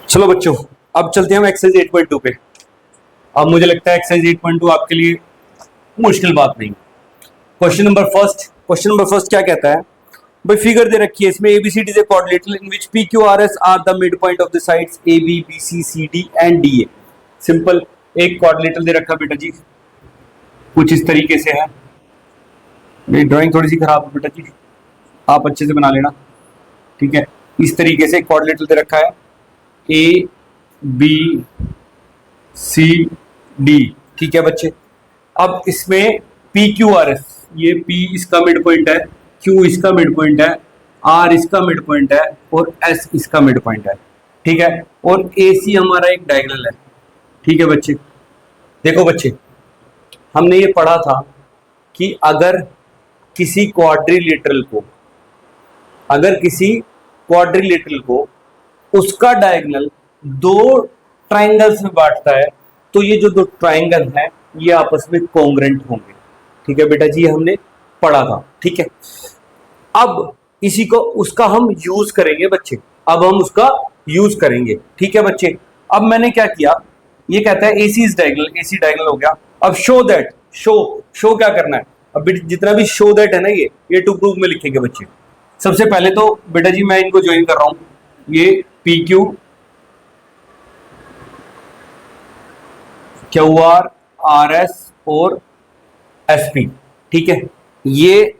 चलो बच्चों, अब चलते हैं हम एक्सरसाइज 8.2 पे। अब मुझे लगता है एक्सरसाइज 8.2 आपके लिए मुश्किल बात नहीं। क्वेश्चन नंबर फर्स्ट क्या कहता है भाई, फिगर दे रखी है इसमें ABCD is a coordinator in which PQRS are the mid point of the sides AB BC CD and DA। Simple, एक कोऑर्डिनेटर दे रखा बेटा जी, कुछ इस तरीके से है। मेरी ड्राइंग थोड़ी सी खराब है बेटा जी, आप अच्छे से बना लेना, ठीक है। इस तरीके से कोऑर्डिनेटर दे रखा है ABCD, ठीक है बच्चे। अब इसमें PQRS, ये P इसका मिड पॉइंट है, Q इसका मिड पॉइंट है, R इसका मिड पॉइंट है और S इसका मिड पॉइंट है, ठीक है। और AC हमारा एक डायगोनल है, ठीक है बच्चे। देखो बच्चे, हमने ये पढ़ा था कि अगर किसी क्वाड्रिलेटरल को उसका डायगोनल दो ट्राइंगल्स में बांटता है तो ये जो दो ट्राइंगल हैं ये आपस में कॉन्ग्रुएंट होंगे, ठीक है बेटा जी, ये हमने पढ़ा था, ठीक है। अब इसी को उसका हम यूज करेंगे बच्चे, अब हम उसका यूज करेंगे, ठीक है बच्चे। अब मैंने क्या किया, ये कहता है AC is diagonal, AC diagonal हो गया। अब शो दैट, शो क्या करना है, अब जितना भी शो दैट है ना, ये टू प्रूव में लिखेंगे बच्चे। सबसे पहले तो बेटा जी मैं इनको ज्वाइन कर रहा हूं, ये PQ QR RS और SP, ठीक है, ये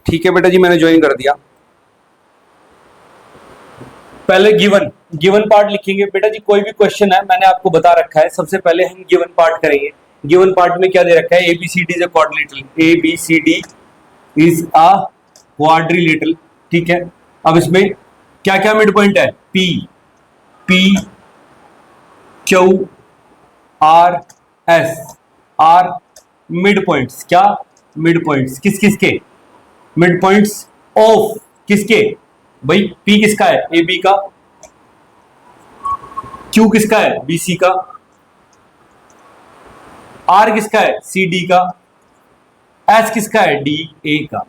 ठीक है बेटा जी, मैंने ज्वाइन कर दिया। पहले गिवन पार्ट लिखेंगे बेटा जी। कोई भी क्वेश्चन है मैंने आपको बता रखा है, सबसे पहले हम गिवन पार्ट करेंगे। गिवन पार्ट में क्या दे रखा है, ABCD is a quadrilateral, ABCD is a quadrilateral, ठीक है। अब इसमें क्या क्या मिड पॉइंट है, P Q R S, R mid points, क्या मिड पॉइंट्स, किस किसके मिड पॉइंट्स ऑफ किसके भाई, P किसका है, AB का, Q किसका है, BC का, R किसका है, CD का, S किसका है, DA का,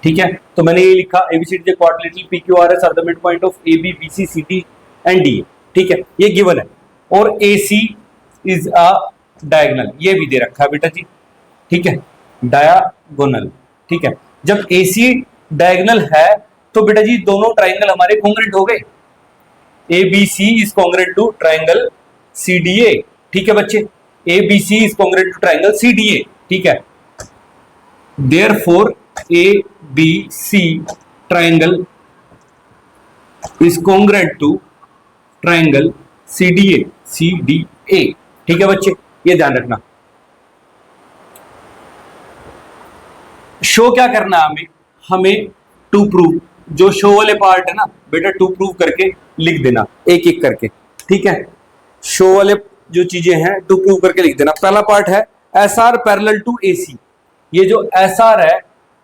ठीक है। तो मैंने ये लिखा ABCD quadrilateral PQRS are the mid point of AB BC CD and DA, ठीक है, ये गिवन है। और AC इज अ डायगोनल, ये भी दे रखा है बेटा जी, ठीक है, डायगोनल, ठीक है। जब AC डायगोनल है तो बेटा जी दोनों ट्राइंगल हमारे कॉन्ग्रुएंट हो गए, ABC is congruent to triangle CDA, ठीक है बच्चे, ABC is congruent to triangle CDA, ठीक है। Therefore ABC triangle is congruent to triangle CDA, ठीक है बच्चे, ये ध्यान रखना। शो क्या करना है हमें टू प्रूव, जो शो वाले पार्ट है ना बेटा, टू प्रूव करके लिख देना एक एक करके, ठीक है। शो वाले जो चीजें हैं टू प्रूव करके लिख देना। पहला पार्ट है SR पैरेलल टू AC, ये जो SR है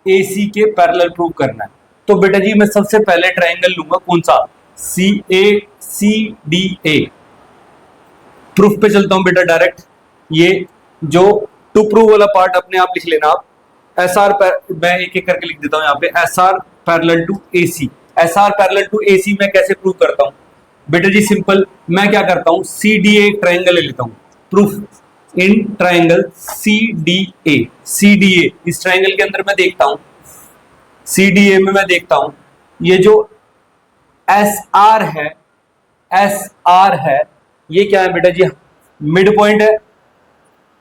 AC के पैरेलल प्रूव करना है। तो बेटा जी मैं सबसे पहले ट्राइंगल लूंगा, कौन सा, CACDA। प्रूफ पे चलता हूं बेटा डायरेक्ट, ये जो टू प्रूव वाला पार्ट अपने आप लिख लेना आप। SR मैं एक एक करके लिख देता हूं यहाँ पे, SR parallel to AC। SR parallel to AC मैं कैसे प्रूव करता हूं बेटा जी, सिंपल, मैं क्या करता हूं, CDA ट्राइंगल ले लेता हूं, प्रूफ इन ट्राइंगल CDA, इस ट्राइंगल के अंदर मैं देखता हूं, CDA में मैं देखता हूं ये जो SR है ये क्या है बेटा जी, मिड पॉइंट है,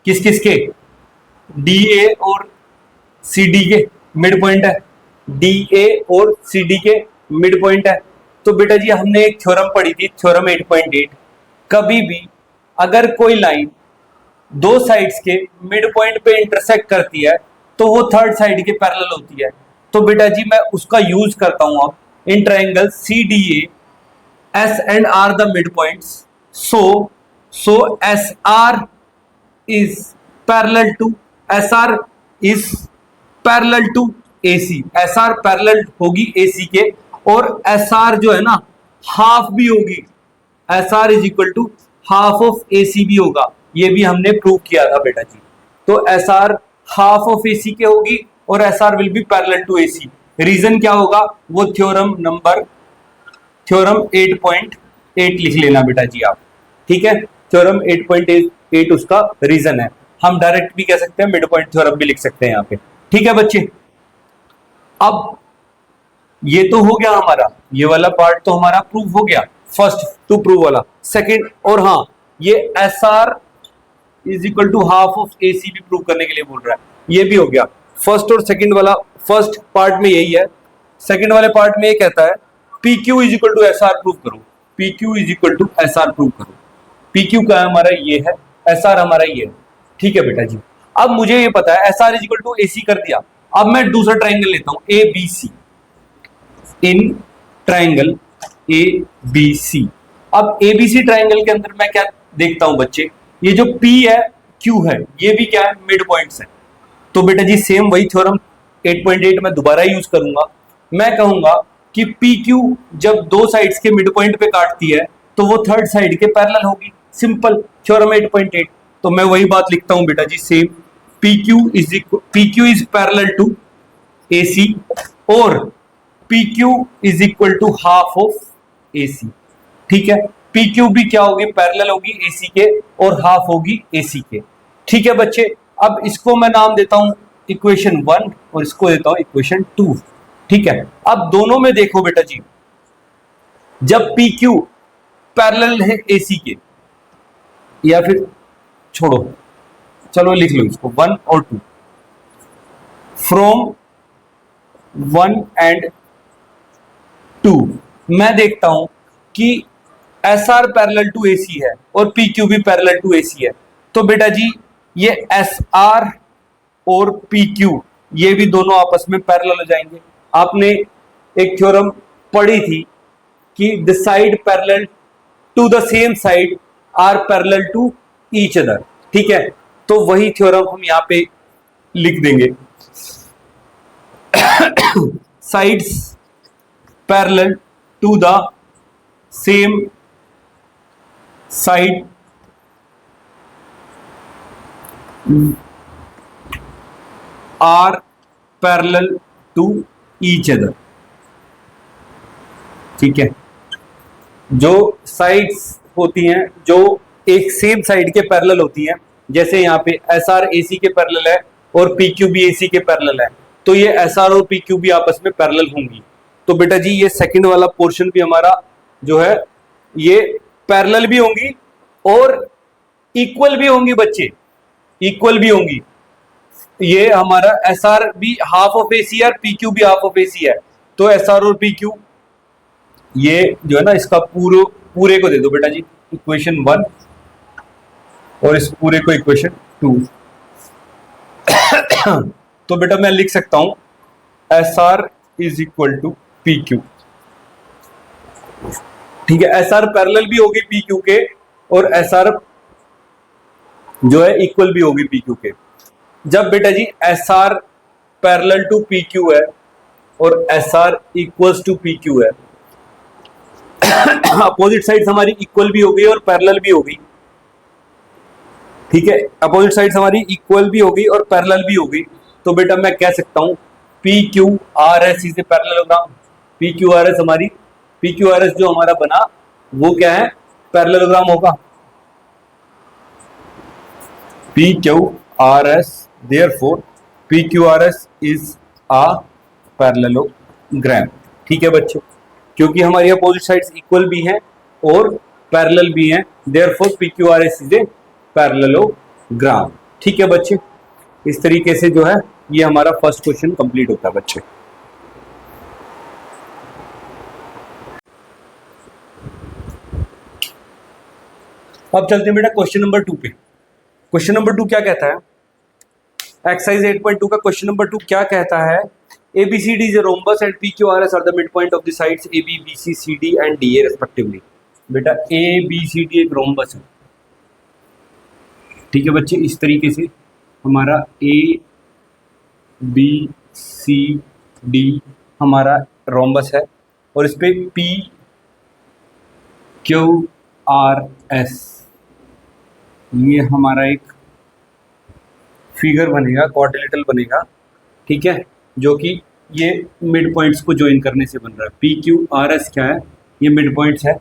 किस किस के, DA और CD के मिड पॉइंट है, DA और CD के मिड पॉइंट है। तो बेटा जी हमने एक थ्योरम पढ़ी थी, थ्योरम 8.8, कभी भी अगर कोई लाइन दो साइड्स के मिड पॉइंट पे इंटरसेक्ट करती है तो वो थर्ड साइड के पैरेलल होती है। तो बेटा जी मैं उसका यूज करता हूं अब in triangle CDA, S and R the midpoints, so SR is parallel to AC, SR parallel होगी AC के, और SR जो है ना हाफ भी होगी, SR is equal to half of AC भी होगा, ये भी हमने प्रूव किया था बेटा जी। तो SR हाफ ऑफ AC के होगी और SR will be parallel to AC। Reason क्या होगा, वो थ्योरम 8.8 8 लिख लेना बेटा जी आप, ठीक है। थ्योरम 8.8 उसका रीजन है। हम डायरेक्ट भी कह सकते हैं, मिड पॉइंट थ्योरम भी लिख सकते हैं यहाँ पे, ठीक है बच्चे। अब ये तो हो गया हमारा, ये वाला पार्ट तो हमारा प्रूव हो गया, फर्स्ट टू प्रूव वाला। सेकंड, और हाँ, ये S R is equal to half of A C भी प्रूव करने के लिए बोल रहा है, ये भी हो गया। फर्स्ट और सेकंड वाला, फर्स्ट पार्ट में यही है, सेकंड वाले पार्ट में ये कहता है P Q is equal to S R prove करो, P Q is equal to S R prove करो। पी क्यू का हमारा ये है, एस आर हमारा ये है, ठीक है बेटा जी। अब मुझे ये पता है S R is equal to A C कर दिया। अब मैं दूसरा ट्राइंगल लेता हूं, A B C, in triangle A B C. अब ए बी सी ट्राइंगल के अंदर मैं क्या देखता हूं बच्चे, ये जो P है Q है, ये भी क्या है, मिड पॉइंट्स है। तो बेटा जी सेम वही थ्योरम 8.8 मैं दोबारा यूज करूंगा। मैं कहूंगा कि PQ जब दो साइड्स के मिड पॉइंट पे काटती है तो वो थर्ड साइड के पैरेलल होगी, सिंपल थ्योरम 8.8। तो मैं वही बात लिखता हूं बेटा जी, same PQ is parallel to AC और PQ is equal to half of AC, ठीक है। PQ भी क्या होगी, पैरेलल होगी AC के और हाफ होगी AC के, ठीक है बच्चे। अब इसको मैं नाम देता हूं इक्वेशन 1 और इसको देता हूं इक्वेशन 2, ठीक है। अब दोनों में देखो बेटा जी, जब PQ पैरेलल है AC के, या फिर छोड़ो, चलो लिख लो इसको 1 और 2, फ्रॉम 1 एंड 2 मैं देखता हूं कि S R parallel to AC है और पी क्यू भी पैरेलल टू AC है। तो बेटा जी ये एस आर और पी क्यू ये भी दोनों आपस में पैरेलल हो जाएंगे। आपने एक थ्योरम पढ़ी थी कि the side parallel to the same side are parallel to each other, ठीक है। तो वही थ्योरम हम यहां पे लिख देंगे, sides parallel to the same side are parallel to each other, ठीक है। जो साइड्स होती हैं जो एक सेम साइड के पैरेलल होती हैं, जैसे यहाँ पे एस आर ए सी के पैरेलल है और पी क्यू भी ए सी के पैरेलल है, तो ये एस आर और पी क्यू भी आपस में पैरेलल होंगी। तो बेटा जी ये सेकंड वाला पोर्शन भी हमारा जो है ये पैरेलल भी होंगी और इक्वल भी होंगी बच्चे, इक्वल भी होंगी। ये हमारा एस आर भी हाफ ऑफ ए सी है, पी क्यू भी हाफ ऑफ ए सी है। तो एस आर और पी क्यू ये जो है ना, इसका पूरे को दे दो बेटा जी इक्वेशन 1 और इस पूरे को इक्वेशन 2। तो बेटा मैं लिख सकता हूं S R is equal to P Q, ठीक है। एस आर पैरेलल भी होगी पी क्यू के और एस आर जो है इक्वल भी होगी पी क्यू के। जब बेटा जी S R parallel to P Q है और S R equals to P Q है, अपोजिट साइड्स हमारी इक्वल भी हो गई और पैरेलल भी हो गई, ठीक है। अपोजिट साइड्स हमारी इक्वल भी हो गई और पैरेलल भी हो गई। तो बेटा मैं कह सकता हूं P Q R S is a parallelogram. P Q R S हमारी, पी क्यू आर एस जो हमारा बना वो क्या है, पैरेललोग्राम होगा। P Q R S, therefore P Q R S is a parallelogram, ठीक है बच्चों। क्योंकि हमारी अपोजिट साइड्स इक्वल भी हैं और पैरेलल भी हैं, therefore P Q R S is a parallelogram, ठीक है बच्चे। इस तरीके से जो है ये हमारा फर्स्ट क्वेश्चन कंप्लीट होता है बच्चे। अब चलते हैं बेटा क्वेश्चन नंबर 2 पे। क्वेश्चन नंबर 2 क्या कहता है, एक्सरसाइज 8.2 का क्वेश्चन नंबर 2 क्या कहता है, ABCD is a rhombus and PQRS are the midpoint of the sides AB, BC, CD and DA respectively। बेटा ABCD एक रोम्बस है, ठीक है बच्चे। इस तरीके से हमारा ABCD हमारा रोम्बस है और इस पे PQRS ये हमारा एक फिगर बनेगा, क्वाड्रिलेटरल बनेगा, ठीक है, जो कि ये मिड पॉइंट्स को ज्वाइन करने से बन रहा है। PQRS क्या है, ये मिड पॉइंट्स है,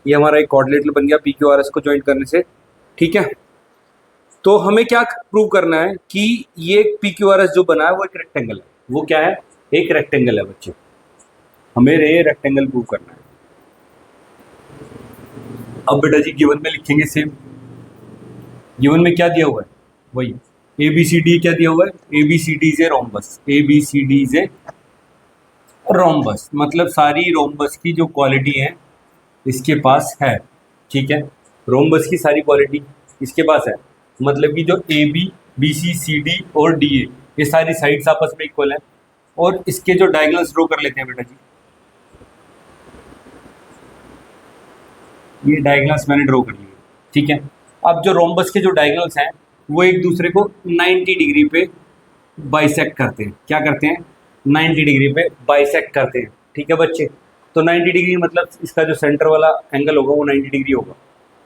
ये हमारा एक क्वाड्रिलेटरल बन गया PQRS को ज्वाइन करने से। ठीक है, तो हमें क्या प्रूव करना है कि ये PQRS जो बना है वो एक रेक्टेंगल है। वो क्या है? एक रेक्टेंगल है बच्चे, हमें ये रेक्टेंगल प्रूव करना है। अब बेटा जी गिवन में लिखेंगे सेम। गिवन में क्या दिया हुआ है? वही ABCD क्या दिया हुआ है? ABCD is a rhombus. ABCD is a rhombus, मतलब सारी रोम्बस की जो क्वालिटी है इसके पास है। ठीक है, रोम्बस की सारी क्वालिटी इसके पास है, मतलब कि जो AB BC CD और DA ये सारी साइड्स आपस में इक्वल है। और इसके जो डायगोनल्स ड्रॉ कर लेते हैं बेटा जी, ये डायगोनल्स मैंने ड्रॉ कर लिए। ठीक है, अब जो रोम्बस के जो डायगोनल्स हैं वो एक दूसरे को 90 डिग्री पे बाइसेक्ट करते हैं। क्या करते हैं? 90 डिग्री पे बाइसेक्ट करते हैं। ठीक है बच्चे, तो 90 डिग्री मतलब इसका जो सेंटर वाला एंगल होगा वो 90 डिग्री होगा।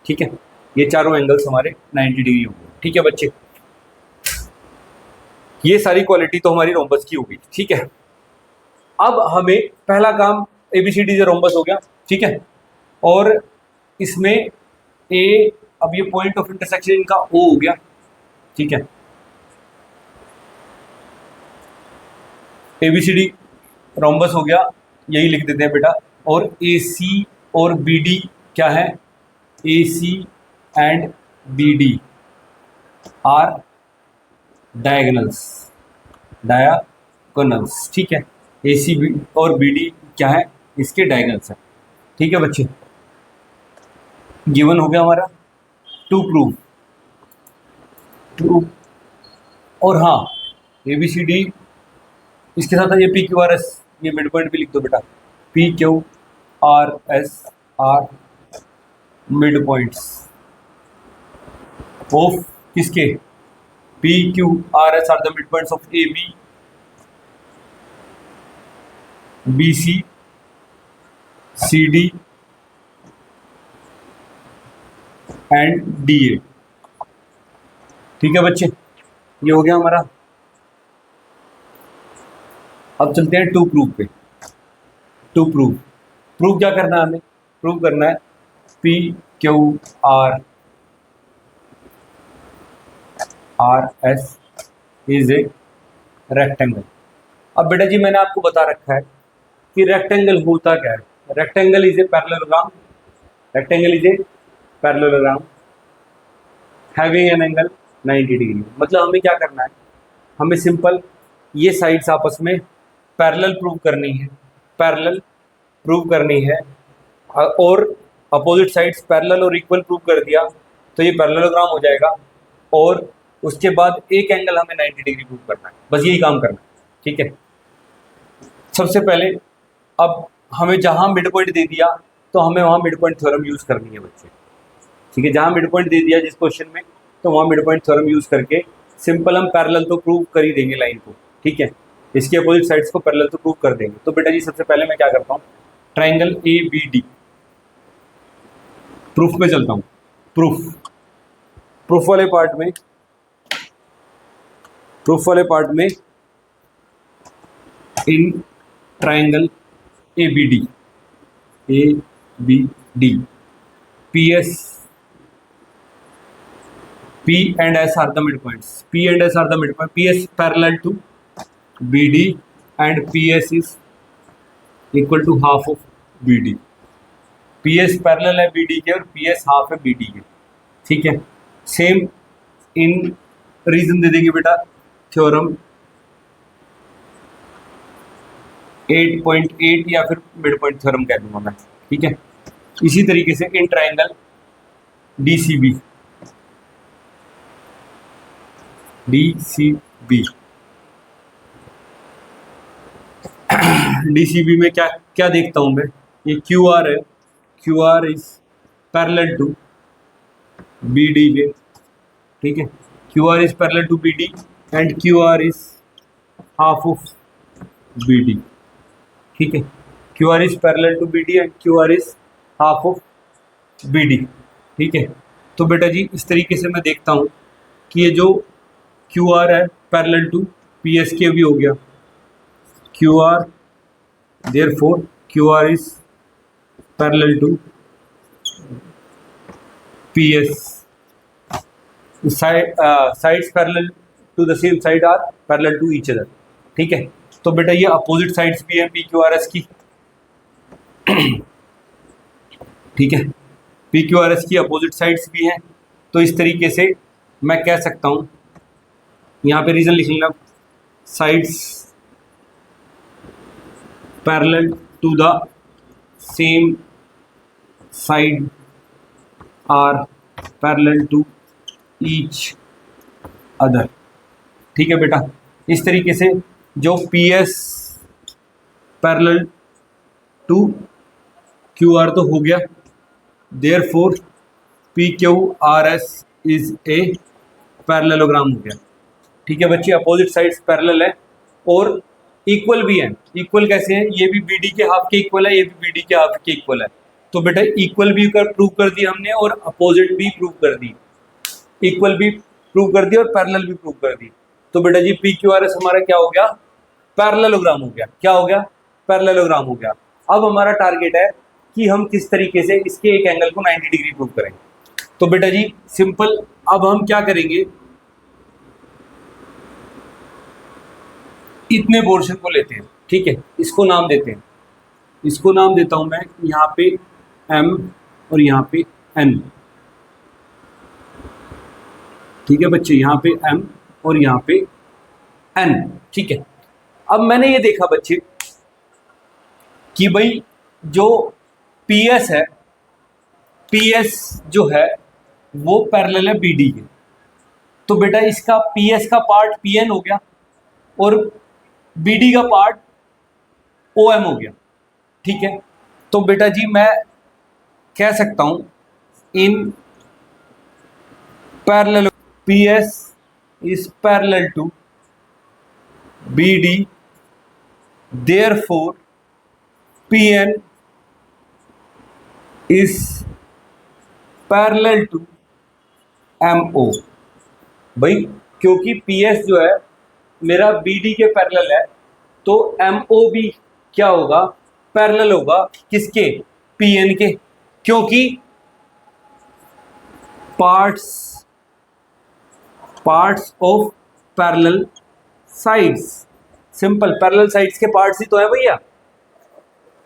ठीक है, ये चारों एंगल्स हमारे 90 डिग्री होंगे। ठीक है बच्चे, ये सारी क्वालिटी तो हमारी रोम्बस की होगी। ठीक है, अब हमें पहला काम ABCD से रोम्बस हो गया। ठीक है, और इसमें ए, अब ये पॉइंट ऑफ इंटरसेक्शन इनका O हो गया। ठीक है, ABCD रोम्बस हो गया, यही लिख देते हैं बेटा। और AC और BD क्या है? AC and BD are diagonals. Diagonals, ठीक है, AC और BD क्या है? इसके डायगोनल्स है। ठीक है बच्चे, गिवन हो गया हमारा टू प्रूव। और हाँ, ABCD इसके साथ ये PQRS, ये मिड पॉइंट भी लिख दो बेटा। PQRS are mid points of किसके? PQRS are the mid points of AB BC CD and DA। ठीक है बच्चे, ये हो गया हमारा। अब चलते हैं टू प्रूव पे। टू प्रूव क्या करना है हमें? प्रूव करना है PQRS इज ए रेक्टेंगल। अब बेटा जी मैंने आपको बता रखा है कि रेक्टेंगल होता क्या है। Rectangle is a parallelogram. Rectangle is a parallelogram having an angle 90 degree. मतलब हमें क्या करना है? हमें सिंपल ये साइड्स आपस में पैरेलल प्रूव करनी है। पैरेलल प्रूव करनी है, और अपोजिट साइड्स पैरेलल और इक्वल प्रूव कर दिया तो ये पैरेललोग्राम हो जाएगा। और उसके बाद एक एंगल हमें 90 डिग्री प्रूव करना है, बस यही काम करना है। ठीक है, सबसे पहले अब हमें जहाँ मिड पॉइंट दे दिया तो हमें वहाँ मिड पॉइंट थ्योरम यूज़ करनी है बच्चे। ठीक है, जहाँ मिड पॉइंट दे दिया जिस क्वेश्चन में, तो वहाँ मिड पॉइंट थ्योरम यूज़ करके सिंपल हम पैरेलल तो प्रूव कर ही देंगे लाइन को। ठीक है, इसके अपोजिट साइड्स को पैरेलल तो प्रूव कर देंगे। तो बेटा जी सबसे पहले मैं क्या करता हूँ, ट्राइंगल ABD प्रूफ पे चलता हूँ। प्रूफ वाले पार्ट में in triangle ABD PS P and S are the midpoints. P and S are the midpoint. PS parallel to BD and PS is equal to half of BD. PS parallel है BD के और PS half है BD के। ठीक है, same in reason दे देंगे बेटा, theorem 8.8 या फिर मिड पॉइंट थ्योरम कह दूंगा मैं। ठीक है, इसी तरीके से इन ट्राइंगल DCB DCB में क्या क्या देखता हूं मैं? ये QR है, QR is parallel to BD के। ठीक है, QR is parallel to BD and QR is half of BD। ठीक है, QR is parallel to BD and QR is half of BD। ठीक है, तो बेटा जी इस तरीके से मैं देखता हूँ कि ये जो QR है पैरेलल टू PS के भी हो गया। QR therefore QR is parallel to PS sides parallel to the same side are parallel to each other. ठीक है, तो बेटा ये अपोजिट साइड्स भी हैं PQRS की। ठीक है, PQRS की अपोजिट साइड्स भी हैं। तो इस तरीके से मैं कह सकता हूं, यहां पे रीजन लिख लेना, sides parallel to the same side are parallel to each other. ठीक है बेटा, इस तरीके से जो PS पैरेलल टू QR तो हो गया, therefore PQRS is a parallelogram हो गया। ठीक है बच्चे, अपोजिट साइड्स पैरेलल है और इक्वल भी है। इक्वल कैसे है? ये भी BD के हाफ के इक्वल है, ये भी BD के हाफ के इक्वल है। तो बेटा इक्वल भी प्रूव कर दी हमने और अपोजिट भी प्रूव कर दी, इक्वल भी प्रूव कर दी और पैरेलल भी प्रूव कर दी। तो बेटा जी PQRS हमारा क्या हो गया? पैरेललोग्राम हो गया। क्या हो गया? पैरेललोग्राम हो गया। अब हमारा टारगेट है कि हम किस तरीके से इसके एक एंगल को 90 डिग्री प्रूव करें। तो बेटा जी सिंपल, अब हम क्या करेंगे, इतने पोर्शन को लेते हैं। ठीक है, इसको नाम देते हैं, इसको नाम देता हूं मैं यहाँ पे M और यहाँ पे N। ठीक है बच्चे, यहाँ पे M और यहाँ पे N। ठीक है, अब मैंने ये देखा बच्चे कि भाई जो PS है, PS जो है वो पैरेलल है BD के। तो बेटा इसका PS का पार्ट PN हो गया और BD का पार्ट OM हो गया। ठीक है, तो बेटा जी मैं कह सकता हूं in parallel PS is parallel to BD, therefore PN is parallel to MO। भाई क्योंकि PS जो है मेरा BD के पैरेलल है, तो MO भी क्या होगा? पैरेलल होगा किसके? PN के, क्योंकि parts of parallel sides, simple parallel sides के पार्ट्स ही तो है भैया।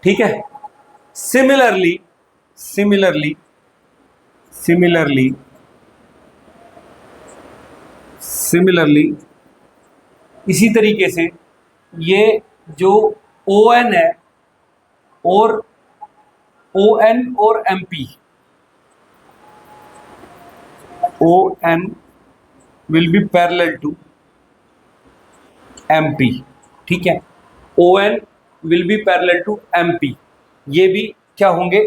ठीक है, सिमिलरली इसी तरीके से ये जो ON है और ON और MP, ON will be parallel to MP। ठीक है, ON will be parallel to MP, ये भी क्या होंगे?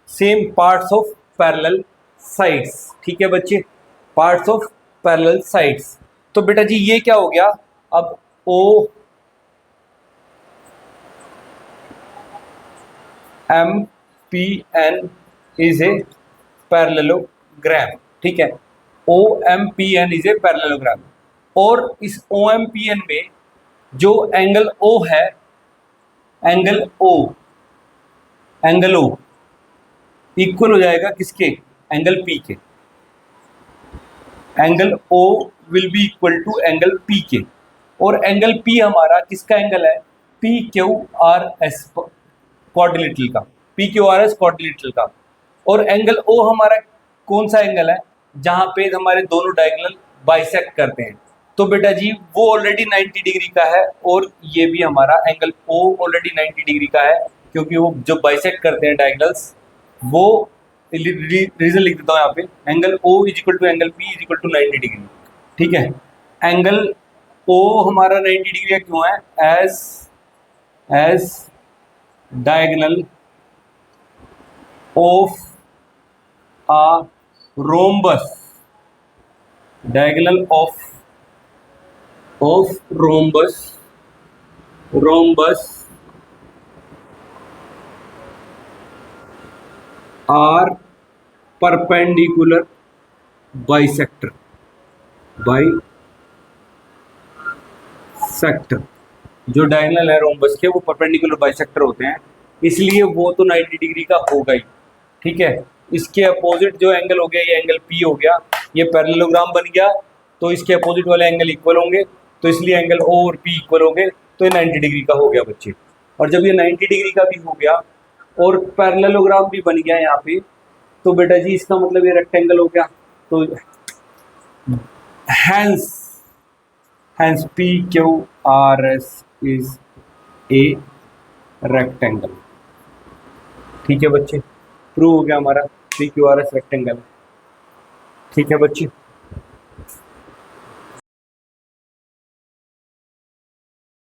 Same parts of parallel sides. ठीक है बच्चे, पार्ट्स ऑफ पैरेलल साइड्स। तो बेटा जी ये क्या हो गया? अब OMPN इज ए पैरेललोग्राम। ठीक है, OMPN इज ए पैरेललोग्राम। और इस OMPN में जो एंगल O है, एंगल O इक्वल हो जाएगा किसके? एंगल P के। Angle O will be equal to angle P के। और एंगल P हमारा किसका एंगल है? PQRS क्वाड्रिलेटरल का, PQRS क्वाड्रिलेटरल का। और एंगल O हमारा कौन सा एंगल है? जहां पे हमारे दोनों डायगोनल बाइसेक्ट करते हैं। तो बेटा जी वो ऑलरेडी 90 डिग्री का है और ये भी हमारा एंगल O ऑलरेडी 90 डिग्री का है, क्योंकि वो जो बाइसेक्ट करते हैं डायगोनल्स, वो रीजन लिख देता हूँ यहाँ पे, angle O is equal to angle P is equal to 90 degree. ठीक है, एंगल O हमारा 90 डिग्री क्यों है? As diagonal of a rhombus, diagonal of rhombus are perpendicular bisector जो डायगोनल है रोम्बस के वो परपेंडिकुलर बाइसेक्टर होते हैं, इसलिए वो तो 90 डिग्री का होगा ही। ठीक है, इसके अपोजिट जो एंगल हो गया ये एंगल पी हो गया, ये पैरेललोग्राम बन गया, तो इसके अपोजिट वाले एंगल इक्वल होंगे, तो इसलिए एंगल ओ और पी इक्वल होंगे, तो ये 90 डिग्री का हो गया बच्चे। और जब ये 90 डिग्री का भी हो गया और पैरेललोग्राम भी बन गया यहाँ पे, तो बेटा जी इसका मतलब ये रेक्टेंगल हो गया। तो hence P Q R S is a rectangle. ठीक है बच्चे, प्रूव हो गया हमारा P Q R S rectangle. ठीक है बच्चे।